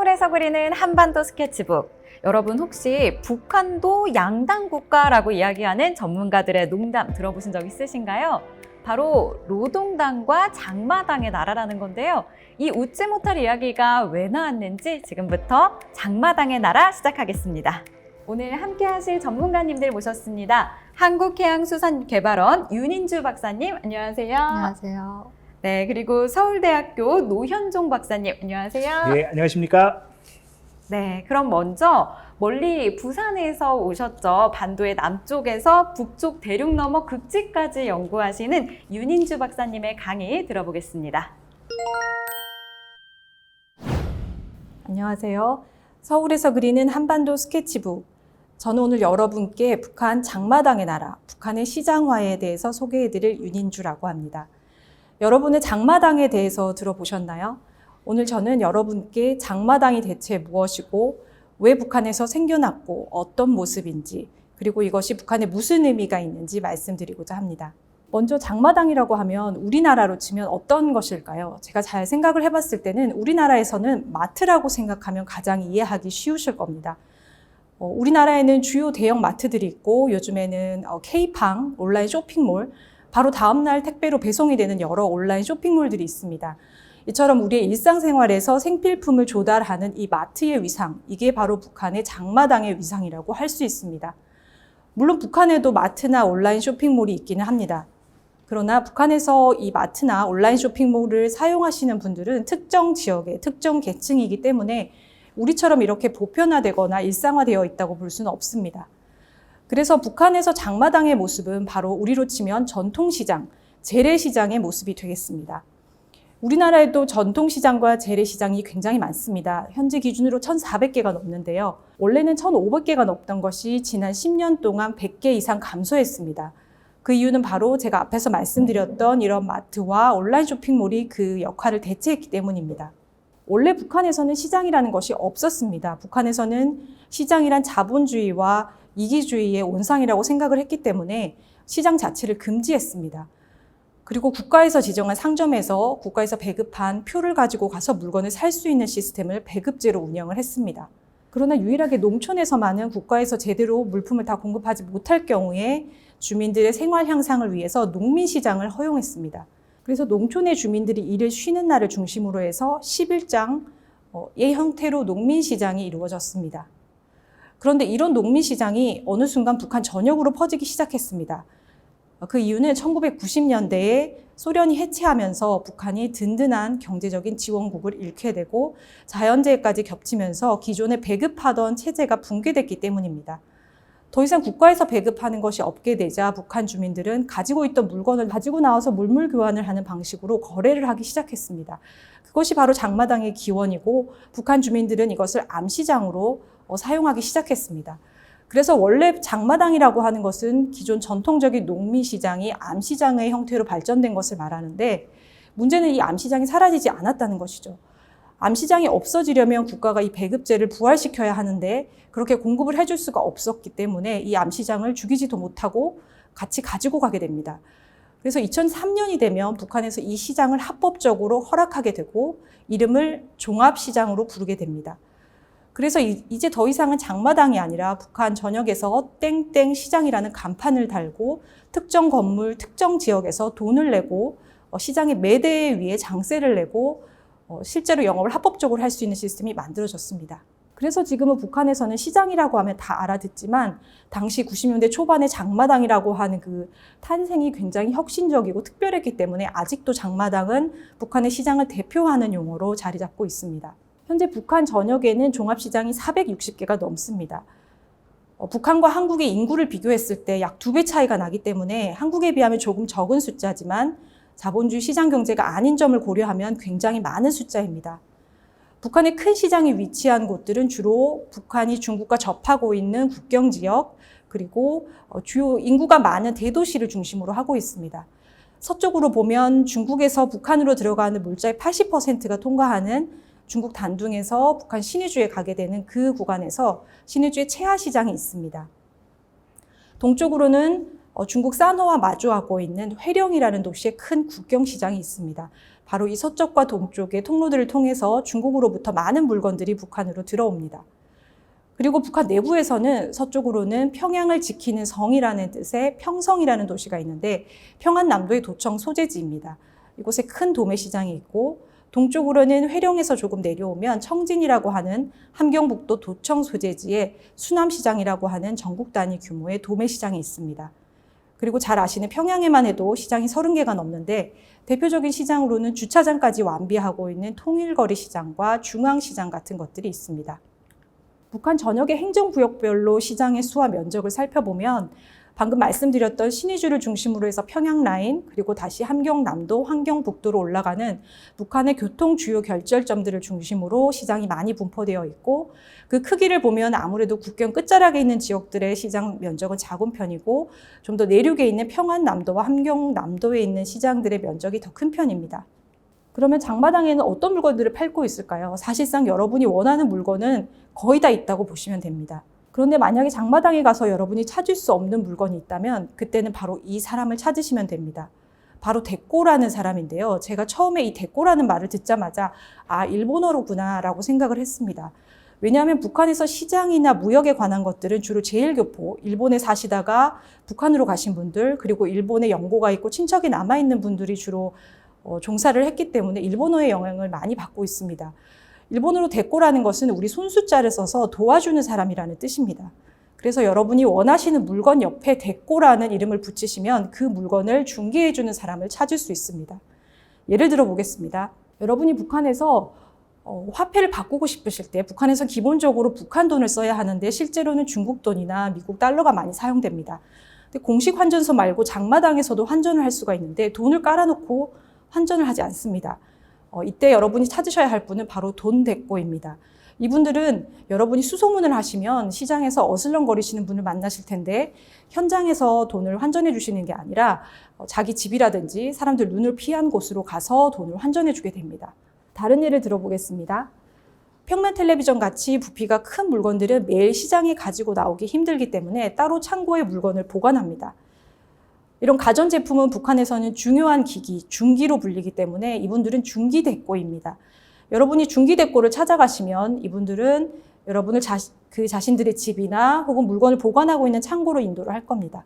서울에서 그리는 한반도 스케치북. 여러분 혹시 북한도 양당 국가라고 이야기하는 전문가들의 농담 들어보신 적 있으신가요? 바로 노동당과 장마당의 나라라는 건데요. 이 웃지 못할 이야기가 왜 나왔는지 지금부터 장마당의 나라 시작하겠습니다. 오늘 함께 하실 전문가님들 모셨습니다. 한국해양수산개발원 윤인주 박사님, 안녕하세요. 안녕하세요. 네, 그리고 서울대학교 노현종 박사님, 안녕하세요. 네, 안녕하십니까? 네, 그럼 먼저 멀리 부산에서 오셨죠. 반도의 남쪽에서 북쪽 대륙 너머 극지까지 연구하시는 윤인주 박사님의 강의 들어보겠습니다. 안녕하세요. 서울에서 그리는 한반도 스케치북. 저는 오늘 여러분께 북한 장마당의 나라, 북한의 시장화에 대해서 소개해드릴 윤인주라고 합니다. 여러분은 장마당에 대해서 들어보셨나요? 오늘 저는 여러분께 장마당이 대체 무엇이고 왜 북한에서 생겨났고 어떤 모습인지 그리고 이것이 북한에 무슨 의미가 있는지 말씀드리고자 합니다. 먼저 장마당이라고 하면 우리나라로 치면 어떤 것일까요? 제가 잘 생각을 해봤을 때는 우리나라에서는 마트라고 생각하면 가장 이해하기 쉬우실 겁니다. 우리나라에는 주요 대형 마트들이 있고 요즘에는 K팡, 온라인 쇼핑몰, 바로 다음날 택배로 배송이 되는 여러 온라인 쇼핑몰들이 있습니다. 이처럼 우리의 일상생활에서 생필품을 조달하는 이 마트의 위상, 이게 바로 북한의 장마당의 위상이라고 할 수 있습니다. 물론 북한에도 마트나 온라인 쇼핑몰이 있기는 합니다. 그러나 북한에서 이 마트나 온라인 쇼핑몰을 사용하시는 분들은 특정 지역의 특정 계층이기 때문에 우리처럼 이렇게 보편화되거나 일상화되어 있다고 볼 수는 없습니다. 그래서 북한에서 장마당의 모습은 바로 우리로 치면 전통시장, 재래시장의 모습이 되겠습니다. 우리나라에도 전통시장과 재래시장이 굉장히 많습니다. 현재 기준으로 1,400개가 넘는데요. 원래는 1,500개가 넘던 것이 지난 10년 동안 100개 이상 감소했습니다. 그 이유는 바로 제가 앞에서 말씀드렸던 이런 마트와 온라인 쇼핑몰이 그 역할을 대체했기 때문입니다. 원래 북한에서는 시장이라는 것이 없었습니다. 북한에서는 시장이란 자본주의와 이기주의의 온상이라고 생각을 했기 때문에 시장 자체를 금지했습니다. 그리고 국가에서 지정한 상점에서 국가에서 배급한 표를 가지고 가서 물건을 살 수 있는 시스템을 배급제로 운영을 했습니다. 그러나 유일하게 농촌에서만은 국가에서 제대로 물품을 다 공급하지 못할 경우에 주민들의 생활 향상을 위해서 농민시장을 허용했습니다. 그래서 농촌의 주민들이 일을 쉬는 날을 중심으로 해서 10일장의 형태로 농민시장이 이루어졌습니다. 그런데 이런 농민시장이 어느 순간 북한 전역으로 퍼지기 시작했습니다. 그 이유는 1990년대에 소련이 해체하면서 북한이 든든한 경제적인 지원국을 잃게 되고 자연재해까지 겹치면서 기존에 배급하던 체제가 붕괴됐기 때문입니다. 더 이상 국가에서 배급하는 것이 없게 되자 북한 주민들은 가지고 있던 물건을 가지고 나와서 물물 교환을 하는 방식으로 거래를 하기 시작했습니다. 그것이 바로 장마당의 기원이고 북한 주민들은 이것을 암시장으로 사용하기 시작했습니다. 그래서 원래 장마당이라고 하는 것은 기존 전통적인 농민시장이 암시장의 형태로 발전된 것을 말하는데 문제는 이 암시장이 사라지지 않았다는 것이죠. 암시장이 없어지려면 국가가 이 배급제를 부활시켜야 하는데 그렇게 공급을 해줄 수가 없었기 때문에 이 암시장을 죽이지도 못하고 같이 가지고 가게 됩니다. 그래서 2003년이 되면 북한에서 이 시장을 합법적으로 허락하게 되고 이름을 종합시장으로 부르게 됩니다. 그래서 이제 더 이상은 장마당이 아니라 북한 전역에서 땡땡 시장이라는 간판을 달고 특정 건물, 특정 지역에서 돈을 내고 시장의 매대에 위에 장세를 내고 실제로 영업을 합법적으로 할 수 있는 시스템이 만들어졌습니다. 그래서 지금은 북한에서는 시장이라고 하면 다 알아듣지만 당시 90년대 초반에 장마당이라고 하는 그 탄생이 굉장히 혁신적이고 특별했기 때문에 아직도 장마당은 북한의 시장을 대표하는 용어로 자리 잡고 있습니다. 현재 북한 전역에는 종합시장이 460개가 넘습니다. 북한과 한국의 인구를 비교했을 때 약 2배 차이가 나기 때문에 한국에 비하면 조금 적은 숫자지만 자본주의 시장 경제가 아닌 점을 고려하면 굉장히 많은 숫자입니다. 북한의 큰 시장이 위치한 곳들은 주로 북한이 중국과 접하고 있는 국경 지역 그리고 주요 인구가 많은 대도시를 중심으로 하고 있습니다. 서쪽으로 보면 중국에서 북한으로 들어가는 물자의 80%가 통과하는 중국 단둥에서 북한 신의주에 가게 되는 그 구간에서 신의주의 채하시장이 있습니다. 동쪽으로는 중국 산호와 마주하고 있는 회령이라는 도시에 큰 국경시장이 있습니다. 바로 이 서쪽과 동쪽의 통로들을 통해서 중국으로부터 많은 물건들이 북한으로 들어옵니다. 그리고 북한 내부에서는 서쪽으로는 평양을 지키는 성이라는 뜻의 평성이라는 도시가 있는데 평안남도의 도청 소재지입니다. 이곳에 큰 도매시장이 있고 동쪽으로는 회령에서 조금 내려오면 청진이라고 하는 함경북도 도청 소재지에 수남시장이라고 하는 전국 단위 규모의 도매시장이 있습니다. 그리고 잘 아시는 평양에만 해도 시장이 30개가 넘는데 대표적인 시장으로는 주차장까지 완비하고 있는 통일거리 시장과 중앙시장 같은 것들이 있습니다. 북한 전역의 행정구역별로 시장의 수와 면적을 살펴보면 방금 말씀드렸던 신의주를 중심으로 해서 평양라인 그리고 다시 함경남도, 환경북도로 올라가는 북한의 교통 주요 결절점들을 중심으로 시장이 많이 분포되어 있고 그 크기를 보면 아무래도 국경 끝자락에 있는 지역들의 시장 면적은 작은 편이고 좀 더 내륙에 있는 평안남도와 함경남도에 있는 시장들의 면적이 더 큰 편입니다. 그러면 장마당에는 어떤 물건들을 팔고 있을까요? 사실상 여러분이 원하는 물건은 거의 다 있다고 보시면 됩니다. 그런데 만약에 장마당에 가서 여러분이 찾을 수 없는 물건이 있다면 그때는 바로 이 사람을 찾으시면 됩니다. 바로 대꼬라는 사람인데요. 제가 처음에 이 대꼬라는 말을 듣자마자 일본어로구나 라고 생각을 했습니다. 왜냐하면 북한에서 시장이나 무역에 관한 것들은 주로 제1교포, 일본에 사시다가 북한으로 가신 분들, 그리고 일본에 연고가 있고 친척이 남아있는 분들이 주로 종사를 했기 때문에 일본어의 영향을 많이 받고 있습니다. 일본어로 대꼬라는 것은 우리 손수자를 써서 도와주는 사람이라는 뜻입니다. 그래서 여러분이 원하시는 물건 옆에 대꼬라는 이름을 붙이시면 그 물건을 중개해주는 사람을 찾을 수 있습니다. 예를 들어 보겠습니다. 여러분이 북한에서 화폐를 바꾸고 싶으실 때 북한에서 기본적으로 북한 돈을 써야 하는데 실제로는 중국 돈이나 미국 달러가 많이 사용됩니다. 근데 공식 환전소 말고 장마당에서도 환전을 할 수가 있는데 돈을 깔아놓고 환전을 하지 않습니다. 이때 여러분이 찾으셔야 할 분은 바로 돈대꼬입니다. 이분들은 여러분이 수소문을 하시면 시장에서 어슬렁거리시는 분을 만나실 텐데 현장에서 돈을 환전해 주시는 게 아니라 자기 집이라든지 사람들 눈을 피한 곳으로 가서 돈을 환전해 주게 됩니다. 다른 예를 들어보겠습니다. 평면 텔레비전 같이 부피가 큰 물건들은 매일 시장에 가지고 나오기 힘들기 때문에 따로 창고에 물건을 보관합니다. 이런 가전제품은 북한에서는 중요한 기기, 중기로 불리기 때문에 이분들은 중기대꼬입니다. 여러분이 중기대꼬를 찾아가시면 이분들은 여러분을 자신들의 집이나 혹은 물건을 보관하고 있는 창고로 인도를 할 겁니다.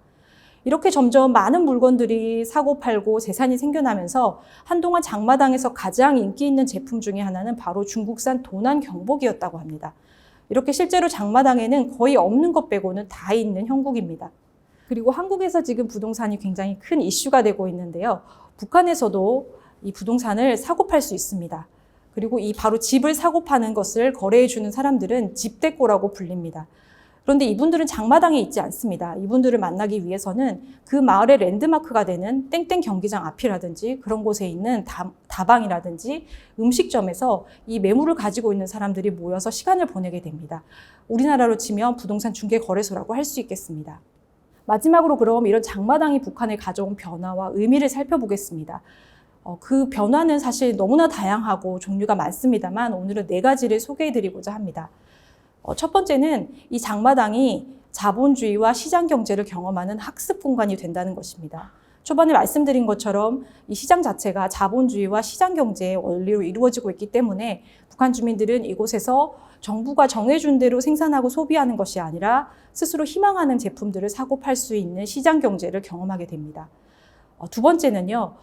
이렇게 점점 많은 물건들이 사고 팔고 재산이 생겨나면서 한동안 장마당에서 가장 인기 있는 제품 중에 하나는 바로 중국산 도난 경복이었다고 합니다. 이렇게 실제로 장마당에는 거의 없는 것 빼고는 다 있는 형국입니다. 그리고 한국에서 지금 부동산이 굉장히 큰 이슈가 되고 있는데요. 북한에서도 이 부동산을 사고 팔 수 있습니다. 그리고 이 바로 집을 사고 파는 것을 거래해 주는 사람들은 집대꼬라고 불립니다. 그런데 이분들은 장마당에 있지 않습니다. 이분들을 만나기 위해서는 그 마을의 랜드마크가 되는 땡땡 경기장 앞이라든지 그런 곳에 있는 다방이라든지 음식점에서 이 매물을 가지고 있는 사람들이 모여서 시간을 보내게 됩니다. 우리나라로 치면 부동산 중개 거래소라고 할 수 있겠습니다. 마지막으로 그럼 이런 장마당이 북한에 가져온 변화와 의미를 살펴보겠습니다. 그 변화는 사실 너무나 다양하고 종류가 많습니다만 오늘은 4가지를 소개해드리고자 합니다. 첫 번째는 이 장마당이 자본주의와 시장경제를 경험하는 학습 공간이 된다는 것입니다. 초반에 말씀드린 것처럼 이 시장 자체가 자본주의와 시장경제의 원리로 이루어지고 있기 때문에 북한 주민들은 이곳에서 정부가 정해준 대로 생산하고 소비하는 것이 아니라 스스로 희망하는 제품들을 사고 팔 수 있는 시장경제를 경험하게 됩니다. 두 번째는요.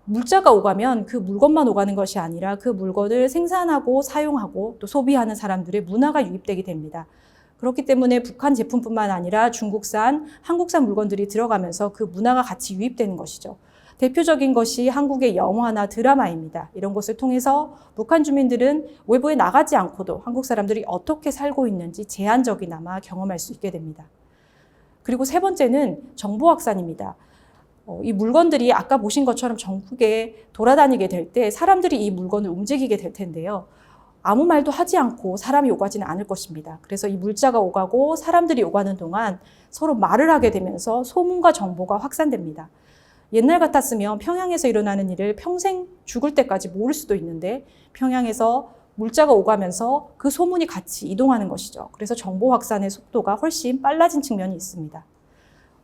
물자가 오가면 그 물건만 오가는 것이 아니라 그 물건을 생산하고 사용하고 또 소비하는 사람들의 문화가 유입되게 됩니다. 그렇기 때문에 북한 제품뿐만 아니라 중국산, 한국산 물건들이 들어가면서 그 문화가 같이 유입되는 것이죠. 대표적인 것이 한국의 영화나 드라마입니다. 이런 것을 통해서 북한 주민들은 외부에 나가지 않고도 한국 사람들이 어떻게 살고 있는지 제한적이나마 경험할 수 있게 됩니다. 그리고 세 번째는 정보 확산입니다. 이 물건들이 아까 보신 것처럼 전국에 돌아다니게 될 때 사람들이 이 물건을 움직이게 될 텐데요. 아무 말도 하지 않고 사람이 오가지는 않을 것입니다. 그래서 이 물자가 오가고 사람들이 오가는 동안 서로 말을 하게 되면서 소문과 정보가 확산됩니다. 옛날 같았으면 평양에서 일어나는 일을 평생 죽을 때까지 모를 수도 있는데 평양에서 물자가 오가면서 그 소문이 같이 이동하는 것이죠. 그래서 정보 확산의 속도가 훨씬 빨라진 측면이 있습니다.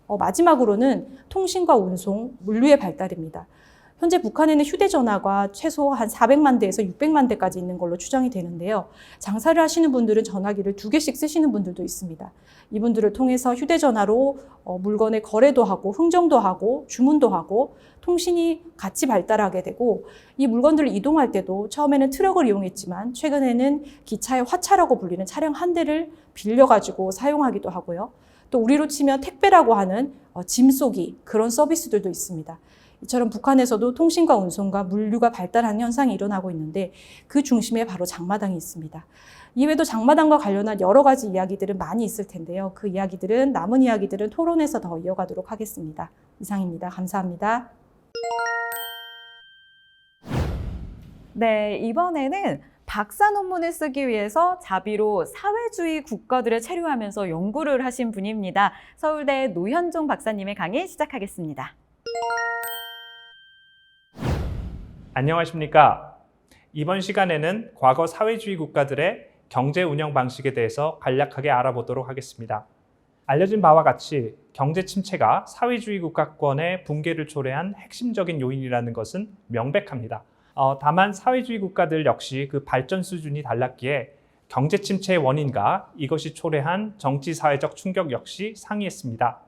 마지막으로는 통신과 운송, 물류의 발달입니다. 현재 북한에는 휴대전화가 최소 한 400만 대에서 600만 대까지 있는 걸로 추정이 되는데요. 장사를 하시는 분들은 전화기를 2개씩 쓰시는 분들도 있습니다. 이분들을 통해서 휴대전화로 물건의 거래도 하고 흥정도 하고 주문도 하고 통신이 같이 발달하게 되고, 이 물건들을 이동할 때도 처음에는 트럭을 이용했지만 최근에는 기차의 화차라고 불리는 차량 한 대를 빌려가지고 사용하기도 하고요. 또 우리로 치면 택배라고 하는 짐 쏘기, 그런 서비스들도 있습니다. 이처럼 북한에서도 통신과 운송과 물류가 발달하는 현상이 일어나고 있는데 그 중심에 바로 장마당이 있습니다. 이외에도 장마당과 관련한 여러 가지 이야기들은 많이 있을 텐데요. 그 이야기들은, 남은 이야기들은 토론에서 더 이어가도록 하겠습니다. 이상입니다. 감사합니다. 네, 이번에는 박사 논문을 쓰기 위해서 자비로 사회주의 국가들을 체류하면서 연구를 하신 분입니다. 서울대 노현종 박사님의 강의 시작하겠습니다. 안녕하십니까. 이번 시간에는 과거 사회주의 국가들의 경제 운영 방식에 대해서 간략하게 알아보도록 하겠습니다. 알려진 바와 같이 경제 침체가 사회주의 국가권의 붕괴를 초래한 핵심적인 요인이라는 것은 명백합니다. 다만 사회주의 국가들 역시 그 발전 수준이 달랐기에 경제 침체의 원인과 이것이 초래한 정치 사회적 충격 역시 상이했습니다.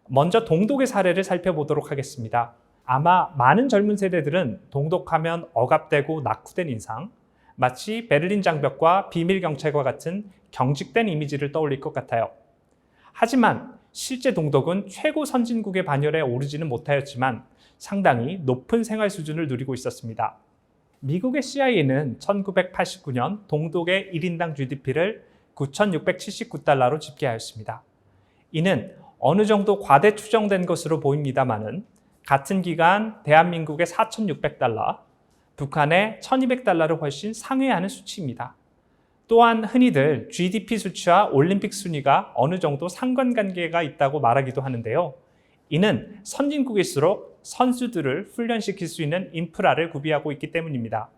먼저 동독의 사례를 살펴보도록 하겠습니다. 아마 많은 젊은 세대들은 동독하면 억압되고 낙후된 인상, 마치 베를린 장벽과 비밀 경찰과 같은 경직된 이미지를 떠올릴 것 같아요. 하지만 실제 동독은 최고 선진국의 반열에 오르지는 못하였지만 상당히 높은 생활 수준을 누리고 있었습니다. 미국의 CIA는 1989년 동독의 1인당 GDP를 9,679달러로 집계하였습니다. 이는 어느 정도 과대 추정된 것으로 보입니다마는 같은 기간 대한민국의 4,600달러, 북한의 1,200달러를 훨씬 상회하는 수치입니다. 또한 흔히들 GDP 수치와 올림픽 순위가 어느 정도 상관관계가 있다고 말하기도 하는데요. 이는 선진국일수록 선수들을 훈련시킬 수 있는 인프라를 구비하고 있기 때문입니다.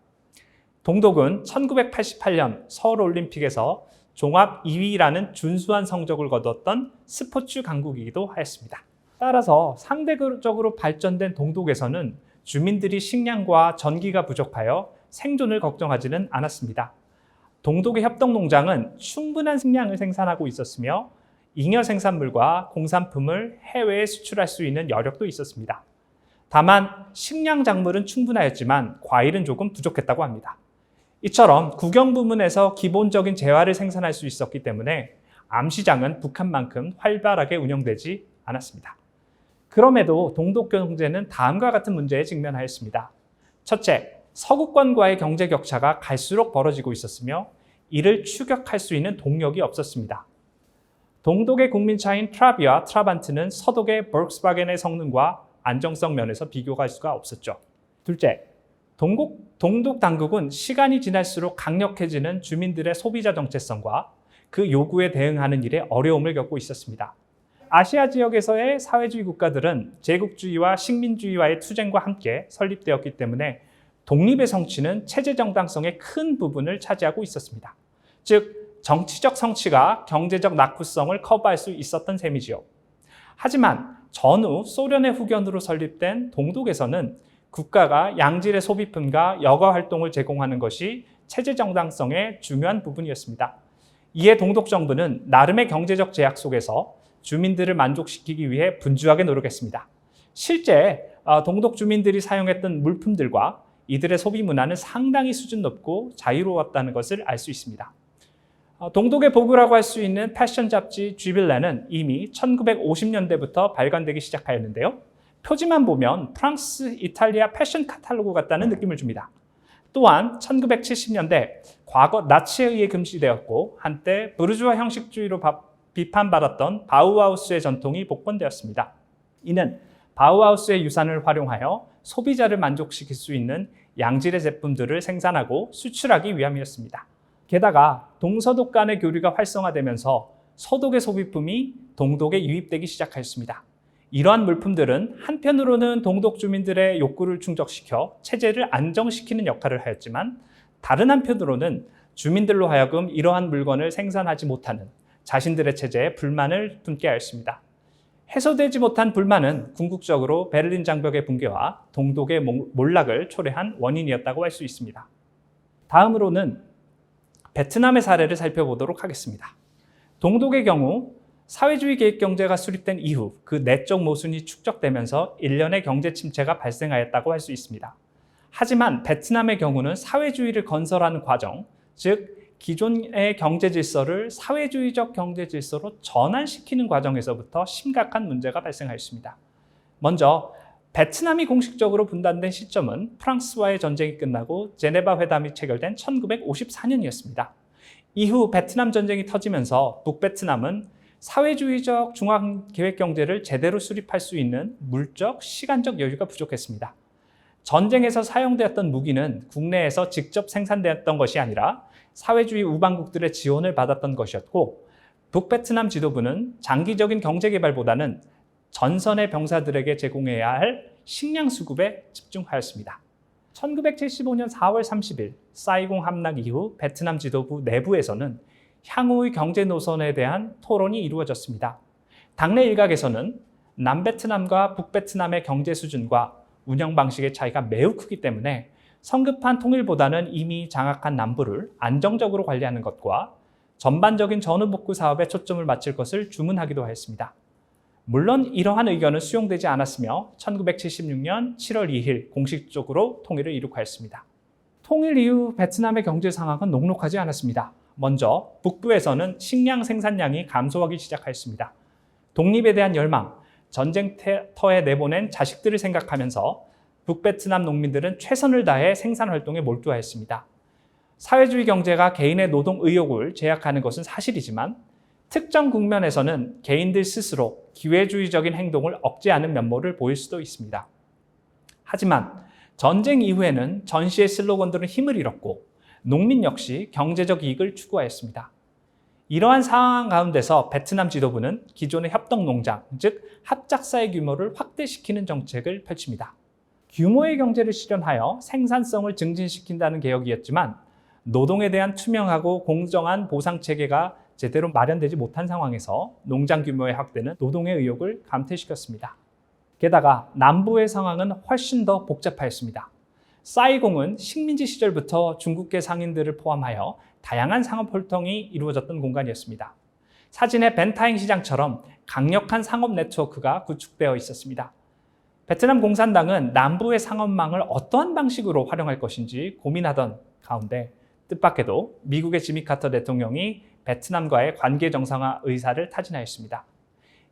동독은 1988년 서울올림픽에서 종합 2위라는 준수한 성적을 거뒀던 스포츠 강국이기도 하였습니다. 따라서 상대적으로 발전된 동독에서는 주민들이 식량과 전기가 부족하여 생존을 걱정하지는 않았습니다. 동독의 협동농장은 충분한 식량을 생산하고 있었으며 잉여 생산물과 공산품을 해외에 수출할 수 있는 여력도 있었습니다. 다만 식량 작물은 충분하였지만 과일은 조금 부족했다고 합니다. 이처럼 국영 부문에서 기본적인 재화를 생산할 수 있었기 때문에 암시장은 북한만큼 활발하게 운영되지 않았습니다. 그럼에도 동독 경제는 다음과 같은 문제에 직면하였습니다. 첫째, 서구권과의 경제 격차가 갈수록 벌어지고 있었으며 이를 추격할 수 있는 동력이 없었습니다. 동독의 국민차인 트라비와 트라반트는 서독의 볼크스바겐의 성능과 안정성 면에서 비교할 수가 없었죠. 둘째, 동독 당국은 시간이 지날수록 강력해지는 주민들의 소비자 정체성과 그 요구에 대응하는 일에 어려움을 겪고 있었습니다. 아시아 지역에서의 사회주의 국가들은 제국주의와 식민주의와의 투쟁과 함께 설립되었기 때문에 독립의 성취는 체제 정당성의 큰 부분을 차지하고 있었습니다. 즉, 정치적 성취가 경제적 낙후성을 커버할 수 있었던 셈이지요. 하지만 전후 소련의 후견으로 설립된 동독에서는 국가가 양질의 소비품과 여가 활동을 제공하는 것이 체제 정당성의 중요한 부분이었습니다. 이에 동독 정부는 나름의 경제적 제약 속에서 주민들을 만족시키기 위해 분주하게 노력했습니다. 실제 동독 주민들이 사용했던 물품들과 이들의 소비 문화는 상당히 수준 높고 자유로웠다는 것을 알 수 있습니다. 동독의 보그라고 할 수 있는 패션 잡지 쥐빌레는 이미 1950년대부터 발간되기 시작하였는데요. 표지만 보면 프랑스, 이탈리아 패션 카탈로그 같다는 느낌을 줍니다. 또한 1970년대 과거 나치에 의해 금지되었고 한때 부르주아 형식주의로 비판받았던 바우하우스의 전통이 복원되었습니다. 이는 바우하우스의 유산을 활용하여 소비자를 만족시킬 수 있는 양질의 제품들을 생산하고 수출하기 위함이었습니다. 게다가 동서독 간의 교류가 활성화되면서 서독의 소비품이 동독에 유입되기 시작하였습니다. 이러한 물품들은 한편으로는 동독 주민들의 욕구를 충족시켜 체제를 안정시키는 역할을 하였지만 다른 한편으로는 주민들로 하여금 이러한 물건을 생산하지 못하는 자신들의 체제에 불만을 품게 하였습니다. 해소되지 못한 불만은 궁극적으로 베를린 장벽의 붕괴와 동독의 몰락을 초래한 원인이었다고 할 수 있습니다. 다음으로는 베트남의 사례를 살펴보도록 하겠습니다. 동독의 경우 사회주의 계획 경제가 수립된 이후 그 내적 모순이 축적되면서 일련의 경제 침체가 발생하였다고 할 수 있습니다. 하지만 베트남의 경우는 사회주의를 건설하는 과정, 즉 기존의 경제 질서를 사회주의적 경제 질서로 전환시키는 과정에서부터 심각한 문제가 발생하였습니다. 먼저 베트남이 공식적으로 분단된 시점은 프랑스와의 전쟁이 끝나고 제네바 회담이 체결된 1954년이었습니다. 이후 베트남 전쟁이 터지면서 북베트남은 사회주의적 중앙계획 경제를 제대로 수립할 수 있는 물적, 시간적 여유가 부족했습니다. 전쟁에서 사용되었던 무기는 국내에서 직접 생산되었던 것이 아니라 사회주의 우방국들의 지원을 받았던 것이었고, 북베트남 지도부는 장기적인 경제개발보다는 전선의 병사들에게 제공해야 할 식량 수급에 집중하였습니다. 1975년 4월 30일 사이공 함락 이후 베트남 지도부 내부에서는 향후의 경제 노선에 대한 토론이 이루어졌습니다. 당내 일각에서는 남베트남과 북베트남의 경제 수준과 운영 방식의 차이가 매우 크기 때문에 성급한 통일보다는 이미 장악한 남부를 안정적으로 관리하는 것과 전반적인 전후복구 사업에 초점을 맞출 것을 주문하기도 하였습니다. 물론 이러한 의견은 수용되지 않았으며 1976년 7월 2일 공식적으로 통일을 이룩하였습니다. 통일 이후 베트남의 경제 상황은 녹록하지 않았습니다. 먼저 북부에서는 식량 생산량이 감소하기 시작하였습니다. 독립에 대한 열망, 전쟁터에 내보낸 자식들을 생각하면서 북베트남 농민들은 최선을 다해 생산 활동에 몰두하였습니다. 사회주의 경제가 개인의 노동 의욕을 제약하는 것은 사실이지만 특정 국면에서는 개인들 스스로 기회주의적인 행동을 억제하는 면모를 보일 수도 있습니다. 하지만 전쟁 이후에는 전시의 슬로건들은 힘을 잃었고 농민 역시 경제적 이익을 추구하였습니다. 이러한 상황 가운데서 베트남 지도부는 기존의 협동농장, 즉 합작사의 규모를 확대시키는 정책을 펼칩니다. 규모의 경제를 실현하여 생산성을 증진시킨다는 개혁이었지만 노동에 대한 투명하고 공정한 보상체계가 제대로 마련되지 못한 상황에서 농장 규모의 확대는 노동의 의욕을 감퇴시켰습니다. 게다가 남부의 상황은 훨씬 더 복잡하였습니다. 사이공은 식민지 시절부터 중국계 상인들을 포함하여 다양한 상업 활동이 이루어졌던 공간이었습니다. 사진의 벤타잉 시장처럼 강력한 상업 네트워크가 구축되어 있었습니다. 베트남 공산당은 남부의 상업망을 어떠한 방식으로 활용할 것인지 고민하던 가운데 뜻밖에도 미국의 지미 카터 대통령이 베트남과의 관계 정상화 의사를 타진하였습니다.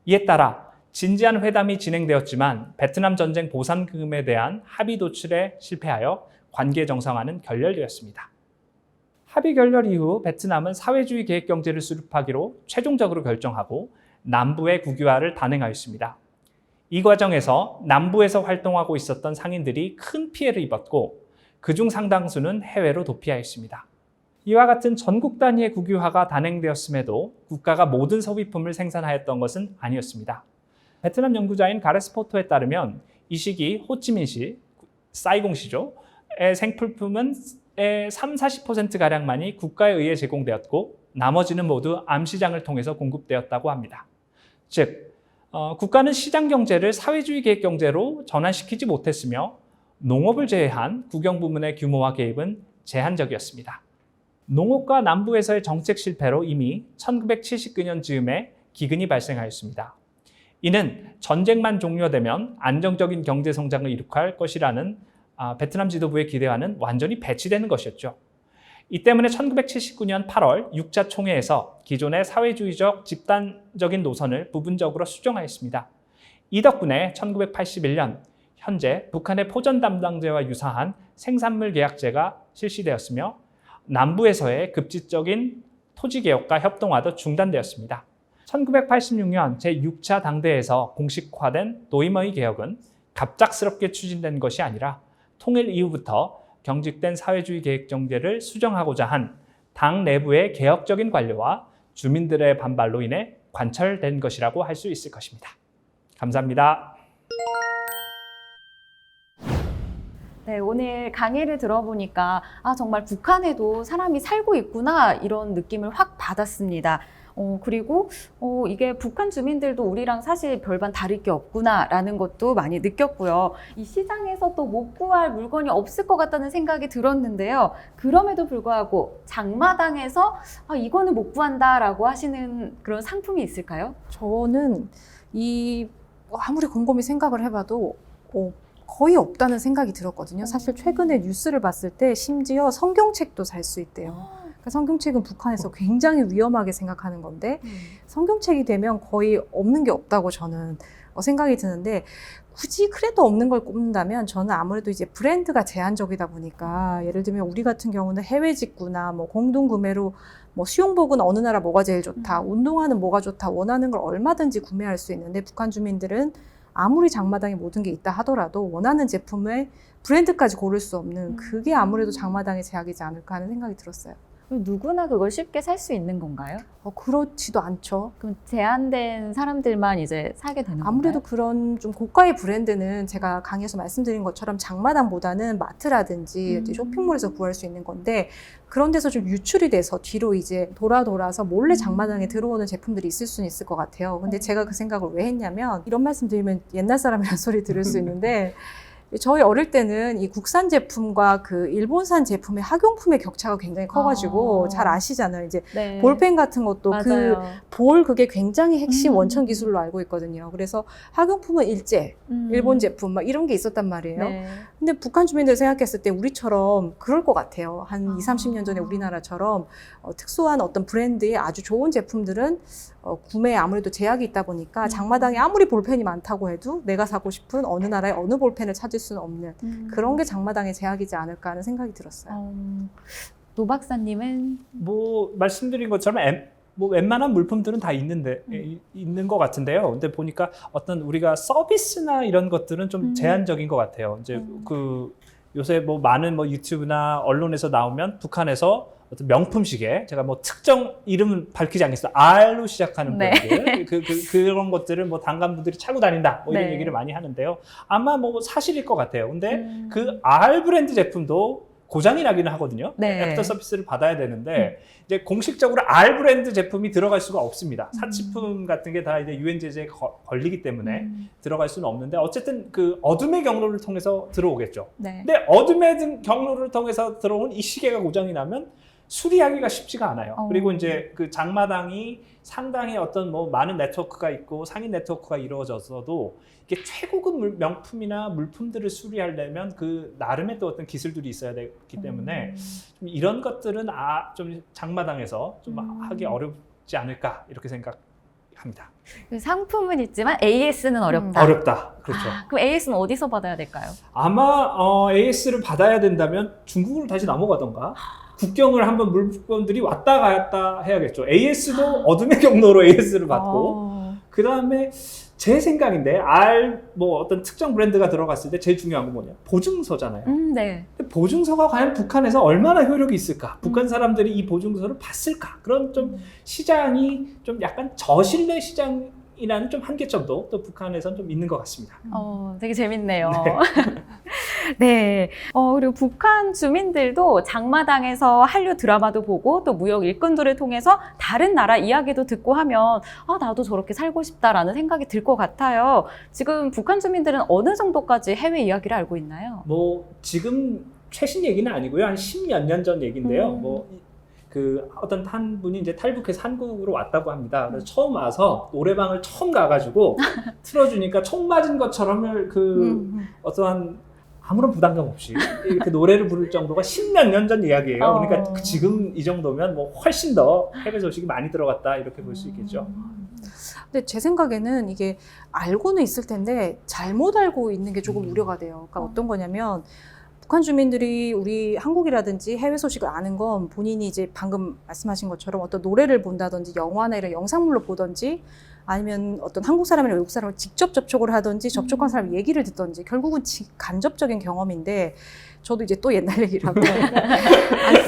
이에 따라 진지한 회담이 진행되었지만 베트남 전쟁 보상금에 대한 합의 도출에 실패하여 관계 정상화는 결렬되었습니다. 합의 결렬 이후 베트남은 사회주의 계획 경제를 수립하기로 최종적으로 결정하고 남부의 국유화를 단행하였습니다. 이 과정에서 남부에서 활동하고 있었던 상인들이 큰 피해를 입었고 그중 상당수는 해외로 도피하였습니다. 이와 같은 전국 단위의 국유화가 단행되었음에도 국가가 모든 소비품을 생산하였던 것은 아니었습니다. 베트남 연구자인 가레스 포토에 따르면 이 시기 호치민시, 사이공시죠, 의 생필품은 30-40%가량만이 국가에 의해 제공되었고 나머지는 모두 암시장을 통해서 공급되었다고 합니다. 즉, 국가는 시장 경제를 사회주의 계획 경제로 전환시키지 못했으며 농업을 제외한 국영 부문의 규모와 개입은 제한적이었습니다. 농업과 남부에서의 정책 실패로 이미 1979년 즈음에 기근이 발생하였습니다. 이는 전쟁만 종료되면 안정적인 경제 성장을 이룩할 것이라는 베트남 지도부의 기대와는 완전히 배치되는 것이었죠. 이 때문에 1979년 8월 6차 총회에서 기존의 사회주의적 집단적인 노선을 부분적으로 수정하였습니다. 이 덕분에 1981년 현재 북한의 포전 담당제와 유사한 생산물 계약제가 실시되었으며 남부에서의 급진적인 토지개혁과 협동화도 중단되었습니다. 1986년 제6차 당대에서 공식화된 노이머이 개혁은 갑작스럽게 추진된 것이 아니라 통일 이후부터 경직된 사회주의 계획 경제를 수정하고자 한 당 내부의 개혁적인 관료와 주민들의 반발로 인해 관철된 것이라고 할 수 있을 것입니다. 감사합니다. 네, 오늘 강의를 들어보니까 정말 북한에도 사람이 살고 있구나 이런 느낌을 확 받았습니다. 그리고 이게 북한 주민들도 우리랑 사실 별반 다를 게 없구나라는 것도 많이 느꼈고요. 이 시장에서 또 못 구할 물건이 없을 것 같다는 생각이 들었는데요. 그럼에도 불구하고 장마당에서 이거는 못 구한다라고 하시는 그런 상품이 있을까요? 저는 아무리 곰곰이 생각을 해봐도 거의 없다는 생각이 들었거든요. 사실 최근에 뉴스를 봤을 때 심지어 성경책도 살 수 있대요. 그러니까 성경책은 북한에서 굉장히 위험하게 생각하는 건데 성경책이 되면 거의 없는 게 없다고 저는 생각이 드는데 굳이 그래도 없는 걸 꼽는다면 저는 아무래도 이제 브랜드가 제한적이다 보니까 예를 들면 우리 같은 경우는 해외 직구나 뭐 공동 구매로 뭐 수영복은 어느 나라 뭐가 제일 좋다, 운동화는 뭐가 좋다 원하는 걸 얼마든지 구매할 수 있는데 북한 주민들은 아무리 장마당에 모든 게 있다 하더라도 원하는 제품의 브랜드까지 고를 수 없는 그게 아무래도 장마당의 제약이지 않을까 하는 생각이 들었어요. 누구나 그걸 쉽게 살 수 있는 건가요? 그렇지도 않죠. 그럼 제한된 사람들만 이제 사게 되는 아무래도 건가요? 그런 좀 고가의 브랜드는 제가 강의에서 말씀드린 것처럼 장마당보다는 마트라든지 쇼핑몰에서 구할 수 있는 건데 그런 데서 좀 유출이 돼서 뒤로 이제 돌아서 몰래 장마당에 들어오는 제품들이 있을 수는 있을 것 같아요. 근데 제가 그 생각을 왜 했냐면 이런 말씀 드리면 옛날 사람이라는 소리 들을 수 있는데 저희 어릴 때는 이 국산 제품과 그 일본산 제품의 학용품의 격차가 굉장히 커가지고 잘 아시잖아요. 이제 네. 볼펜 같은 것도 맞아요. 그게 굉장히 핵심 원천 기술로 알고 있거든요. 그래서 학용품은 일제, 일본 제품 막 이런 게 있었단 말이에요. 네. 근데 북한 주민들 생각했을 때 우리처럼 그럴 것 같아요. 한 20, 30년 전에 우리나라처럼 특수한 어떤 브랜드의 아주 좋은 제품들은 구매에 아무래도 제약이 있다 보니까 장마당에 아무리 볼펜이 많다고 해도 내가 사고 싶은 어느 나라의 어느 볼펜을 찾을 수는 없는 그런 게 장마당의 제약이지 않을까 하는 생각이 들었어요. 노 박사님은 뭐 말씀드린 것처럼 뭐 웬만한 물품들은 다 있는 것 같은데요. 근데 보니까 어떤 우리가 서비스나 이런 것들은 좀 제한적인 것 같아요. 이제 그 요새 뭐 많은 뭐 유튜브나 언론에서 나오면 북한에서 어떤 명품 시계, 제가 뭐 특정 이름은 밝히지 않겠어요. R로 시작하는 네. 브랜드, 그런 것들을 뭐 단간부들이 차고 다닌다, 뭐 이런 네. 얘기를 많이 하는데요. 아마 뭐 사실일 것 같아요. 근데 그 R 브랜드 제품도 고장이 나기는 하거든요. 네. 애프터 서비스를 받아야 되는데 이제 공식적으로 R 브랜드 제품이 들어갈 수가 없습니다. 사치품 같은 게 다 이제 유엔 제재에 걸리기 때문에 들어갈 수는 없는데 어쨌든 그 어둠의 경로를 통해서 들어오겠죠. 네. 근데 어둠의 경로를 통해서 들어온 이 시계가 고장이 나면 수리하기가 쉽지가 않아요. 그리고 이제 그 장마당이 상당히 어떤 뭐 많은 네트워크가 있고 상인 네트워크가 이루어져서도 이게 최고급 명품이나 물품들을 수리하려면 그 나름의 또 어떤 기술들이 있어야 되기 때문에 좀 이런 것들은 좀 장마당에서 좀 하기 어렵지 않을까 이렇게 생각합니다. 그 상품은 있지만 AS는 어렵다. 어렵다. 그렇죠. 그럼 AS는 어디서 받아야 될까요? 아마 AS를 받아야 된다면 중국으로 다시 넘어가던가 국경을 한번 물건들이 왔다 갔다 해야겠죠. AS도 어둠의 경로로 AS를 받고 그 다음에 제 생각인데 뭐 어떤 특정 브랜드가 들어갔을 때 제일 중요한 건 뭐냐? 보증서잖아요. 네. 근데 보증서가 과연 북한에서 얼마나 효력이 있을까? 북한 사람들이 이 보증서를 봤을까? 그런 좀 시장이 좀 약간 저신뢰 시장이라는 좀 한계점도 또 북한에선 좀 있는 것 같습니다. 되게 재밌네요. 네. 그리고 북한 주민들도 장마당에서 한류 드라마도 보고 또 무역 일꾼들을 통해서 다른 나라 이야기도 듣고 하면 나도 저렇게 살고 싶다라는 생각이 들 것 같아요. 지금 북한 주민들은 어느 정도까지 해외 이야기를 알고 있나요? 뭐 지금 최신 얘기는 아니고요. 한 10몇 년 전 얘기인데요. 뭐 그 어떤 한 분이 이제 탈북해서 한국으로 왔다고 합니다. 그래서 처음 와서 노래방을 처음 가가지고 틀어주니까 총 맞은 것처럼 어떠한 아무런 부담감 없이 이렇게 노래를 부를 정도가 10몇 년 전 이야기예요. 그러니까 지금 이 정도면 뭐 훨씬 더 해외 소식이 많이 들어갔다 이렇게 볼 수 있겠죠. 근데 제 생각에는 이게 알고는 있을 텐데 잘못 알고 있는 게 조금 우려가 돼요. 그러니까 어떤 거냐면 북한 주민들이 우리 한국이라든지 해외 소식을 아는 건 본인이 이제 방금 말씀하신 것처럼 어떤 노래를 본다든지 영화나 이런 영상물로 보든지 아니면 어떤 한국 사람이나 외국 사람을 직접 접촉을 하든지 접촉한 사람 얘기를 듣든지 결국은 간접적인 경험인데 저도 이제 또 옛날 얘기를 하고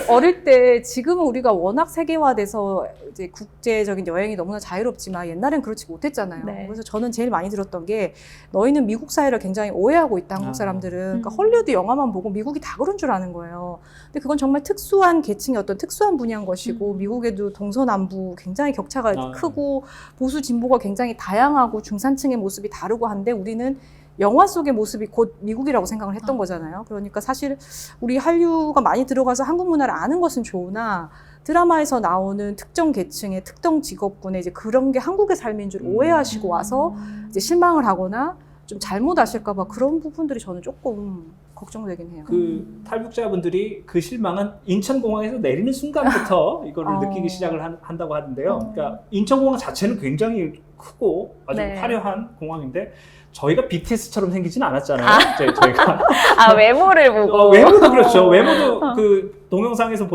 어릴 때 지금은 우리가 워낙 세계화돼서 이제 국제적인 여행이 너무나 자유롭지만 옛날엔 그렇지 못했잖아요. 네. 그래서 저는 제일 많이 들었던 게 너희는 미국 사회를 굉장히 오해하고 있다 한국 사람들은. 그러니까 음. 헐리우드 영화만 보고 미국이 다 그런 줄 아는 거예요. 근데 그건 정말 특수한 계층의 어떤 특수한 분야인 것이고 미국에도 동서남부 굉장히 격차가 크고 보수 진보가 굉장히 다양하고 중산층의 모습이 다르고 한데 우리는 영화 속의 모습이 곧 미국이라고 생각을 했던 거잖아요. 그러니까 사실 우리 한류가 많이 들어가서 한국 문화를 아는 것은 좋으나 드라마에서 나오는 특정 계층의 특정 직업군의 이제 그런 게 한국의 삶인 줄 오해하시고 와서 이제 실망을 하거나 좀 잘못 아실까 봐 그런 부분들이 저는 조금 걱정되긴 해요. 그 탈북자분들이 그 실망은 인천공항에서 내리는 순간부터 이거를 느끼기 시작을 한다고 하는데요. 그러니까 인천공항 자체는 굉장히 크고 아주 네. 화려한 공항인데 저희가 BTS처럼 생기진 않았잖아요. 저희가 외모를 보고. 외모도 그렇죠. 외모도 그 동영상에서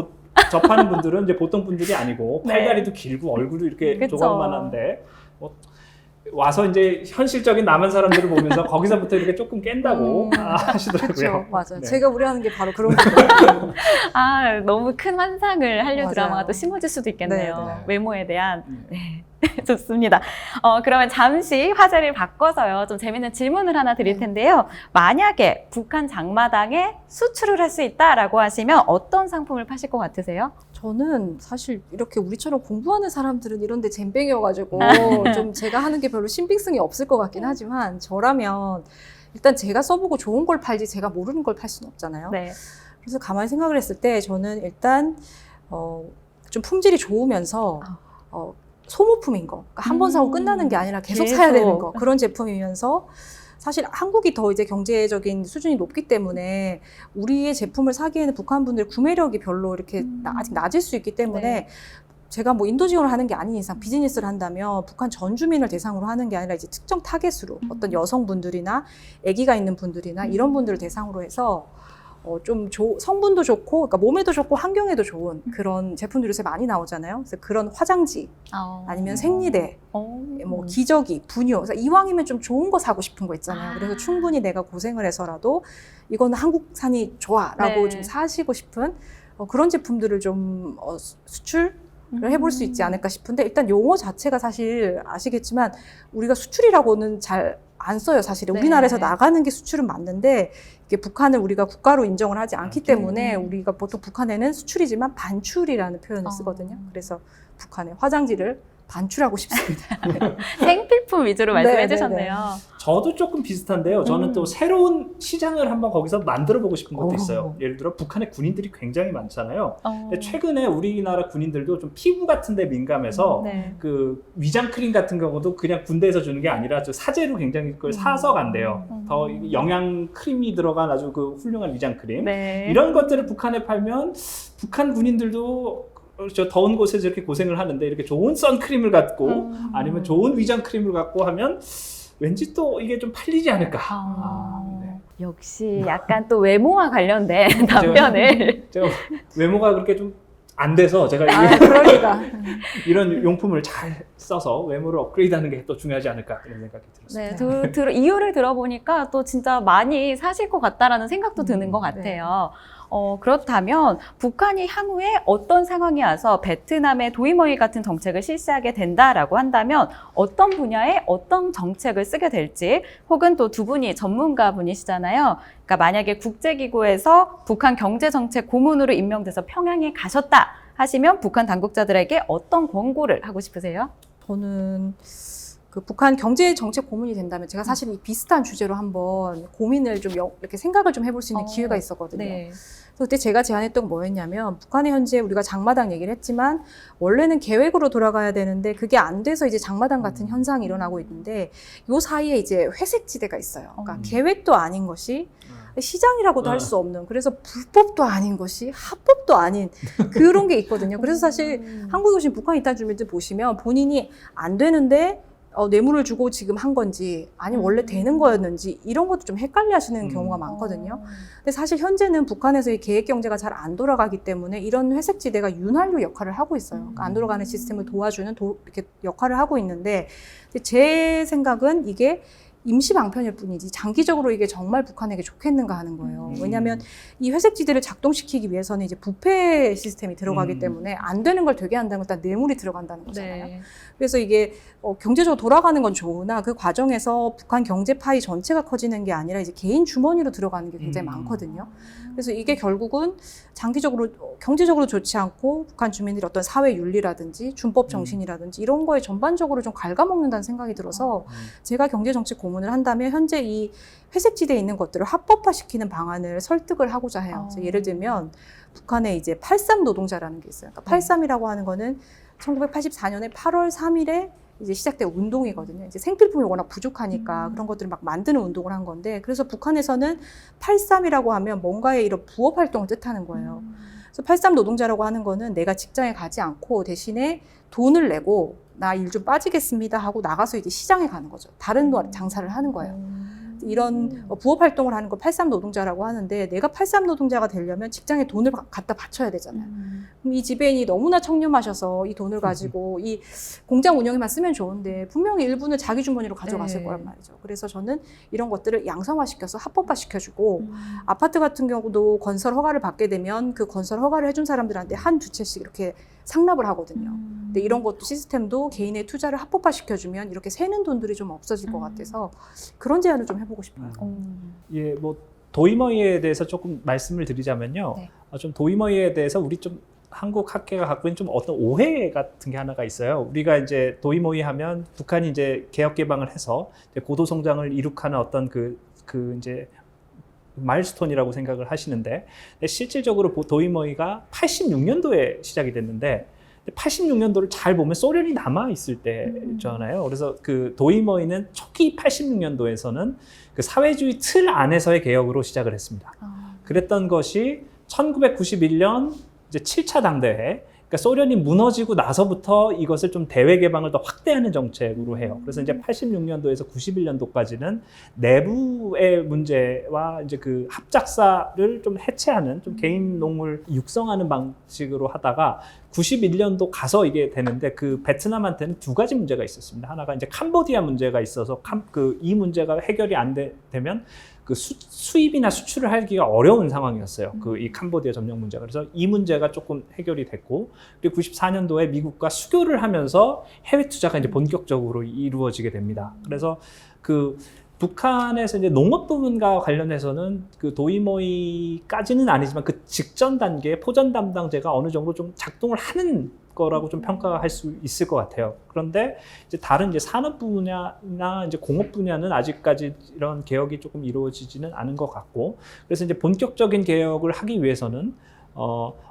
접하는 분들은 이제 보통 분들이 아니고 네. 팔다리도 길고 얼굴도 이렇게 그쵸. 조각만한데 와서 이제 현실적인 남한 사람들을 보면서 거기서부터 이렇게 조금 깬다고 하시더라고요. 그렇죠, 맞아요. 네. 제가 우려하는 게 바로 그런 거예요. 너무 큰 환상을 한류 맞아요. 드라마가 또 심어줄 수도 있겠네요. 네, 네. 외모에 대한. 네. 좋습니다. 그러면 잠시 화제를 바꿔서요. 좀 재밌는 질문을 하나 드릴 텐데요. 만약에 북한 장마당에 수출을 할 수 있다라고 하시면 어떤 상품을 파실 것 같으세요? 저는 사실 이렇게 우리처럼 공부하는 사람들은 이런 데 잼병이어가지고 좀 제가 하는 게 별로 신빙성이 없을 것 같긴 하지만 저라면 일단 제가 써보고 좋은 걸 팔지 제가 모르는 걸 팔 수는 없잖아요. 네. 그래서 가만히 생각을 했을 때 저는 일단 좀 품질이 좋으면서 소모품인 거. 그러니까 한 번 사고 끝나는 게 아니라 계속 사야 되는 거. 그런 제품이면서 사실 한국이 더 이제 경제적인 수준이 높기 때문에 우리의 제품을 사기에는 북한 분들 구매력이 별로 이렇게 아직 낮을 수 있기 때문에 네. 제가 뭐 인도 지원을 하는 게 아닌 이상 비즈니스를 한다면 북한 전 주민을 대상으로 하는 게 아니라 이제 특정 타겟으로 어떤 여성분들이나 아기가 있는 분들이나 이런 분들을 대상으로 해서 좀 성분도 좋고, 그러니까 몸에도 좋고 환경에도 좋은 그런 제품들이 요새 많이 나오잖아요. 그래서 그런 화장지, 아니면 생리대, 뭐 기저귀, 분유. 그래서 이왕이면 좀 좋은 거 사고 싶은 거 있잖아요. 그래서 충분히 내가 고생을 해서라도 이거는 한국산이 좋아라고 네. 좀 사시고 싶은 그런 제품들을 좀 수출을 해볼 수 있지 않을까 싶은데 일단 용어 자체가 사실 아시겠지만 우리가 수출이라고는 잘 안 써요. 사실 네. 우리나라에서 나가는 게 수출은 맞는데 이게 북한을 우리가 국가로 인정을 하지 않기 때문에 우리가 보통 북한에는 수출이지만 반출이라는 표현을 쓰거든요. 그래서 북한의 화장지를 반출하고 싶습니다. 생필품 위주로 말씀해 네, 주셨네요. 저도 조금 비슷한데요. 저는 또 새로운 시장을 한번 거기서 만들어보고 싶은 것도 있어요. 예를 들어 북한의 군인들이 굉장히 많잖아요. 근데 최근에 우리나라 군인들도 좀 피부 같은 데 민감해서 네. 그 위장 크림 같은 경우도 그냥 군대에서 주는 게 아니라 저 사제로 굉장히 그걸 사서 간대요. 더 영양 크림이 들어간 아주 그 훌륭한 위장 크림. 네. 이런 것들을 북한에 팔면 북한 군인들도 저 더운 곳에서 이렇게 고생을 하는데 이렇게 좋은 선크림을 갖고 아니면 좋은 위장 크림을 갖고 하면 왠지 또 이게 좀 팔리지 않을까. 네. 역시 약간 또 외모와 관련된 답변을. 제가 외모가 그렇게 좀 안 돼서 제가 그러니까. 이런 용품을 잘 써서 외모를 업그레이드하는 게 또 중요하지 않을까 이런 생각이 들었습니다. 네, 이유를 들어보니까 또 진짜 많이 사실 것 같다라는 생각도 드는 것 같아요. 그렇다면 북한이 향후에 어떤 상황이 와서 베트남의 도이머이 같은 정책을 실시하게 된다라고 한다면 어떤 분야에 어떤 정책을 쓰게 될지 혹은 또 두 분이 전문가 분이시잖아요. 그러니까 만약에 국제기구에서 북한 경제정책 고문으로 임명돼서 평양에 가셨다 하시면 북한 당국자들에게 어떤 권고를 하고 싶으세요? 저는 그 북한 경제 정책 고문이 된다면 제가 사실 이 비슷한 주제로 한번 고민을 좀 이렇게 생각을 좀 해볼 수 있는 기회가 있었거든요. 네. 그래서 그때 제가 제안했던 건 뭐였냐면 북한의 현재 우리가 장마당 얘기를 했지만 원래는 계획으로 돌아가야 되는데 그게 안 돼서 이제 장마당 같은 현상이 일어나고 있는데 요 사이에 이제 회색지대가 있어요. 그러니까 계획도 아닌 것이 시장이라고도 할 수 없는 그래서 불법도 아닌 것이 합법도 아닌 그런 게 있거든요. 그래서 사실 한국에 오신 북한 이탈 주민들 보시면 본인이 안 되는데 뇌물을 주고 지금 한 건지 아니면 원래 되는 거였는지 이런 것도 좀 헷갈려 하시는 경우가 많거든요. 근데 사실 현재는 북한에서의 계획 경제가 잘 안 돌아가기 때문에 이런 회색지대가 윤활유 역할을 하고 있어요. 그러니까 안 돌아가는 시스템을 도와주는 이렇게 역할을 하고 있는데 제 생각은 이게 임시 방편일 뿐이지 장기적으로 이게 정말 북한에게 좋겠는가 하는 거예요. 왜냐하면 이 회색지대를 작동시키기 위해서는 이제 부패 시스템이 들어가기 때문에 안 되는 걸 되게 한다는 건 일단 뇌물이 들어간다는 거잖아요. 네. 그래서 이게 경제적으로 돌아가는 건 좋으나 그 과정에서 북한 경제 파이 전체가 커지는 게 아니라 이제 개인 주머니로 들어가는 게 굉장히 많거든요. 그래서 이게 결국은 장기적으로 경제적으로 좋지 않고 북한 주민들이 어떤 사회 윤리라든지 준법 정신이라든지 이런 거에 전반적으로 좀 갉아먹는다는 생각이 들어서 제가 경제정책 고문을 한다면 현재 이 회색지대에 있는 것들을 합법화시키는 방안을 설득을 하고자 해요. 그래서 예를 들면 북한에 이제 83 노동자라는 게 있어요. 그러니까 83이라고 하는 거는 1984년에 8월 3일에 이제 시작된 운동이거든요. 이제 생필품이 워낙 부족하니까 그런 것들을 막 만드는 운동을 한 건데, 그래서 북한에서는 83이라고 하면 뭔가의 이런 부업 활동을 뜻하는 거예요. 그래서 83 노동자라고 하는 거는 내가 직장에 가지 않고 대신에 돈을 내고 나 일 좀 빠지겠습니다 하고 나가서 이제 시장에 가는 거죠. 다른 장사를 하는 거예요. 이런 부업 활동을 하는 거 83 노동자라고 하는데, 내가 83 노동자가 되려면 직장에 돈을 갖다 바쳐야 되잖아요. 그럼 이 지배인이 너무나 청렴하셔서 이 돈을 가지고 이 공장 운영에만 쓰면 좋은데 분명히 일부는 자기 주머니로 가져갔을 거란 말이죠. 그래서 저는 이런 것들을 양성화시켜서 합법화시켜주고 아파트 같은 경우도 건설 허가를 받게 되면 그 건설 허가를 해준 사람들한테 한 두 채씩 이렇게 상납을 하거든요. 근데 이런 것도 시스템도 개인의 투자를 합법화시켜주면 이렇게 새는 돈들이 좀 없어질 것 같아서 그런 제안을 좀 해보고 싶어요. 예, 뭐 도이머이에 대해서 조금 말씀을 드리자면요. 네. 좀 도이머이에 대해서 우리 좀 한국 학계가 갖고 있는 좀 어떤 오해 같은 게 하나가 있어요. 우리가 이제 도이머이 하면 북한이 이제 개혁 개방을 해서 이제 고도 성장을 이룩하는 어떤 그 이제 마일스톤이라고 생각을 하시는데, 실질적으로 도이머이가 86년도에 시작이 됐는데 86년도를 잘 보면 소련이 남아 있을 때잖아요. 그래서 그 도이머이는 초기 86년도에서는 그 사회주의 틀 안에서의 개혁으로 시작을 했습니다. 그랬던 것이 1991년 이제 7차 당대회, 그러니까 소련이 무너지고 나서부터 이것을 좀 대외 개방을 더 확대하는 정책으로 해요. 그래서 이제 86년도에서 91년도까지는 내부의 문제와 이제 그 합작사를 좀 해체하는, 좀 개인 농을 육성하는 방식으로 하다가 91년도 가서 이게 되는데, 그 베트남한테는 두 가지 문제가 있었습니다. 하나가 이제 캄보디아 문제가 있어서 이 문제가 해결이 안 되면 그 수입이나 수출을 하기가 어려운 상황이었어요. 이 캄보디아 점령 문제가. 그래서 이 문제가 조금 해결이 됐고, 그리고 94년도에 미국과 수교를 하면서 해외 투자가 이제 본격적으로 이루어지게 됩니다. 그래서 그 북한에서 이제 농업 부분과 관련해서는 그 도이머이까지는 아니지만 그 직전 단계에 포전 담당제가 어느 정도 좀 작동을 하는 거라고 좀 평가할 수 있을 것 같아요. 그런데 이제 다른 이제 산업 분야나 이제 공업 분야는 아직까지 이런 개혁이 조금 이루어지지는 않은 것 같고, 그래서 이제 본격적인 개혁을 하기 위해서는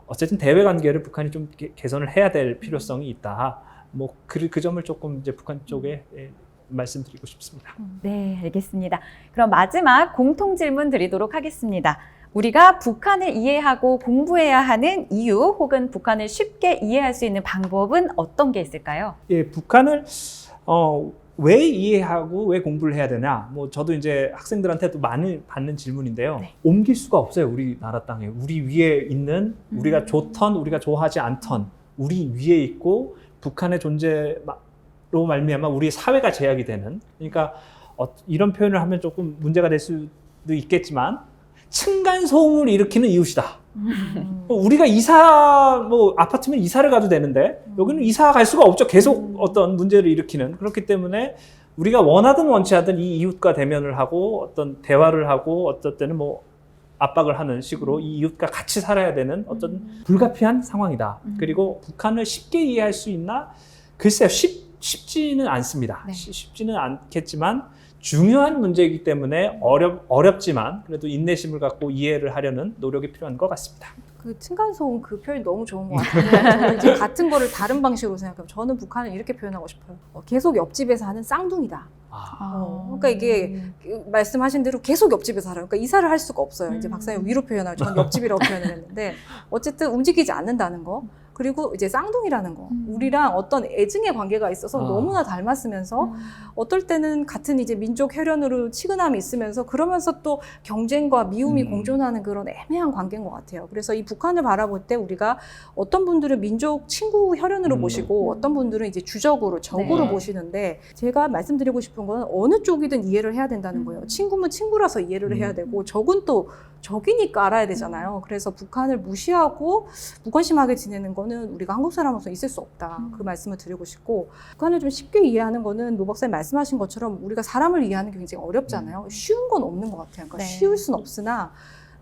어쨌든 대외 관계를 북한이 좀 개선을 해야 될 필요성이 있다. 뭐 그 점을 조금 이제 북한 쪽에 말씀드리고 싶습니다. 네, 알겠습니다. 그럼 마지막 공통 질문 드리도록 하겠습니다. 우리가 북한을 이해하고 공부해야 하는 이유 혹은 북한을 쉽게 이해할 수 있는 방법은 어떤 게 있을까요? 예, 북한을 왜 이해하고 왜 공부를 해야 되나? 뭐 저도 이제 학생들한테도 많이 받는 질문인데요. 네. 옮길 수가 없어요, 우리나라 땅에. 우리 위에 있는, 우리가 좋던, 우리가 좋아하지 않던, 우리 위에 있고 북한의 존재로 말미암아 우리 사회가 제약이 되는. 그러니까 이런 표현을 하면 조금 문제가 될 수도 있겠지만, 층간 소음을 일으키는 이웃이다. 우리가 아파트면 이사를 가도 되는데 여기는 이사 갈 수가 없죠. 계속 어떤 문제를 일으키는. 그렇기 때문에 우리가 원하든 원치 않든 이 이웃과 대면을 하고 어떤 대화를 하고 어떤 때는 뭐 압박을 하는 식으로 이 이웃과 같이 살아야 되는 어떤 불가피한 상황이다. 그리고 북한을 쉽게 이해할 수 있나? 글쎄요, 쉽지는 않습니다. 네. 쉽지는 않겠지만 중요한 문제이기 때문에 어렵지만 그래도 인내심을 갖고 이해를 하려는 노력이 필요한 것 같습니다. 그 층간소음 그 표현이 너무 좋은 것 같아요. 저는 이제 같은 거를 다른 방식으로 생각하면 저는 북한을 이렇게 표현하고 싶어요. 계속 옆집에서 하는 쌍둥이다. 그러니까 이게 말씀하신 대로 계속 옆집에서 살아요. 그러니까 이사를 할 수가 없어요. 이제 박사님 위로 표현하고 저는 옆집이라고 표현을 했는데 어쨌든 움직이지 않는다는 거. 그리고 이제 쌍둥이라는 거. 우리랑 어떤 애증의 관계가 있어서 너무나 닮았으면서 어떨 때는 같은 이제 민족 혈연으로 치근함이 있으면서 그러면서 또 경쟁과 미움이 공존하는 그런 애매한 관계인 것 같아요. 그래서 이 북한을 바라볼 때 우리가 어떤 분들은 민족 친구 혈연으로 보시고 어떤 분들은 이제 주적으로 적으로 네. 보시는데 제가 말씀드리고 싶은 건 어느 쪽이든 이해를 해야 된다는 거예요. 친구면 친구라서 이해를 해야 되고 적은 또 적이니까 알아야 되잖아요. 그래서 북한을 무시하고 무관심하게 지내는 거는 우리가 한국 사람으로서 있을 수 없다. 그 말씀을 드리고 싶고 북한을 좀 쉽게 이해하는 거는 노 박사님 말씀하신 것처럼 우리가 사람을 이해하는 게 굉장히 어렵잖아요. 쉬운 건 없는 것 같아요. 그러니까 네. 쉬울 수는 없으나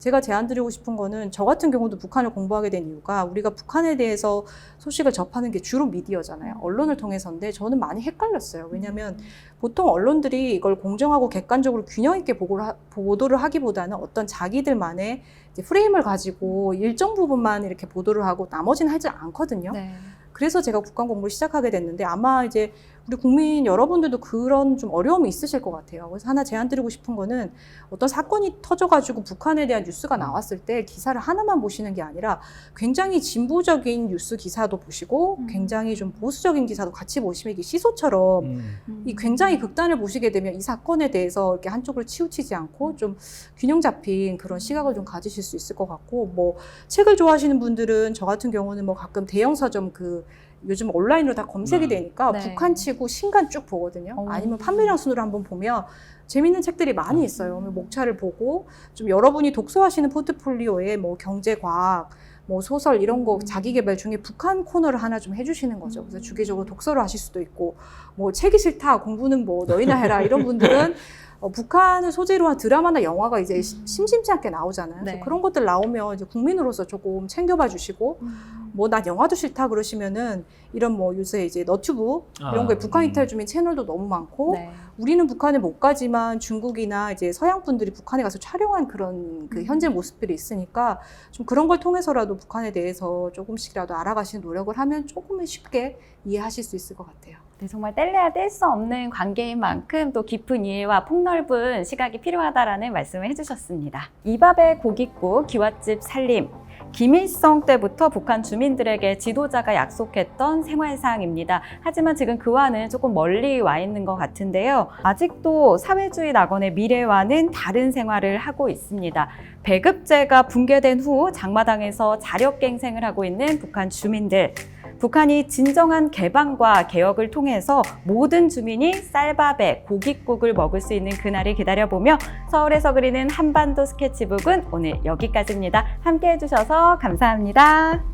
제가 제안드리고 싶은 거는 저 같은 경우도 북한을 공부하게 된 이유가 우리가 북한에 대해서 소식을 접하는 게 주로 미디어잖아요. 언론을 통해서인데 저는 많이 헷갈렸어요. 왜냐하면 보통 언론들이 이걸 공정하고 객관적으로 균형 있게 보도를 하기보다는 어떤 자기들만의 이제 프레임을 가지고 일정 부분만 이렇게 보도를 하고 나머지는 하지 않거든요. 네. 그래서 제가 북한 공부를 시작하게 됐는데 아마 이제 우리 국민 여러분들도 그런 좀 어려움이 있으실 것 같아요. 그래서 하나 제안드리고 싶은 거는 어떤 사건이 터져가지고 북한에 대한 뉴스가 나왔을 때 기사를 하나만 보시는 게 아니라 굉장히 진보적인 뉴스 기사도 보시고 굉장히 좀 보수적인 기사도 같이 보시면 이게 시소처럼 이 굉장히 극단을 보시게 되면 이 사건에 대해서 이렇게 한쪽으로 치우치지 않고 좀 균형 잡힌 그런 시각을 좀 가지실 수 있을 것 같고 뭐 책을 좋아하시는 분들은 저 같은 경우는 뭐 가끔 대형 서점 요즘 온라인으로 다 검색이 되니까 네. 북한 치고 신간 쭉 보거든요. 아니면 판매량 순으로 한번 보면 재미있는 책들이 많이 있어요. 목차를 보고 좀 여러분이 독서하시는 포트폴리오에 뭐 경제과학, 뭐 소설 이런 거 자기 개발 중에 북한 코너를 하나 좀 해주시는 거죠. 그래서 주기적으로 독서를 하실 수도 있고 뭐 책이 싫다 공부는 뭐 너희나 해라 이런 분들은 북한을 소재로 한 드라마나 영화가 이제 심심치 않게 나오잖아요. 네. 그래서 그런 것들 나오면 이제 국민으로서 조금 챙겨봐 주시고 뭐 난 영화도 싫다 그러시면은 이런 뭐 요새 이제 너튜브 이런 거에 북한 이탈 주민 채널도 너무 많고 네. 우리는 북한에 못 가지만 중국이나 이제 서양 분들이 북한에 가서 촬영한 그런 그 현재 모습들이 있으니까 좀 그런 걸 통해서라도 북한에 대해서 조금씩이라도 알아가시는 노력을 하면 조금은 쉽게 이해하실 수 있을 것 같아요. 네, 정말 뗄래야 뗄 수 없는 관계인 만큼 또 깊은 이해와 폭넓은 시각이 필요하다라는 말씀을 해주셨습니다. 이밥의 고깃국 기와집 살림. 김일성 때부터 북한 주민들에게 지도자가 약속했던 생활상입니다. 하지만 지금 그와는 조금 멀리 와 있는 것 같은데요. 아직도 사회주의 낙원의 미래와는 다른 생활을 하고 있습니다. 배급제가 붕괴된 후 장마당에서 자력갱생을 하고 있는 북한 주민들. 북한이 진정한 개방과 개혁을 통해서 모든 주민이 쌀밥에 고깃국을 먹을 수 있는 그날을 기다려보며 서울에서 그리는 한반도 스케치북은 오늘 여기까지입니다. 함께 해주셔서 감사합니다.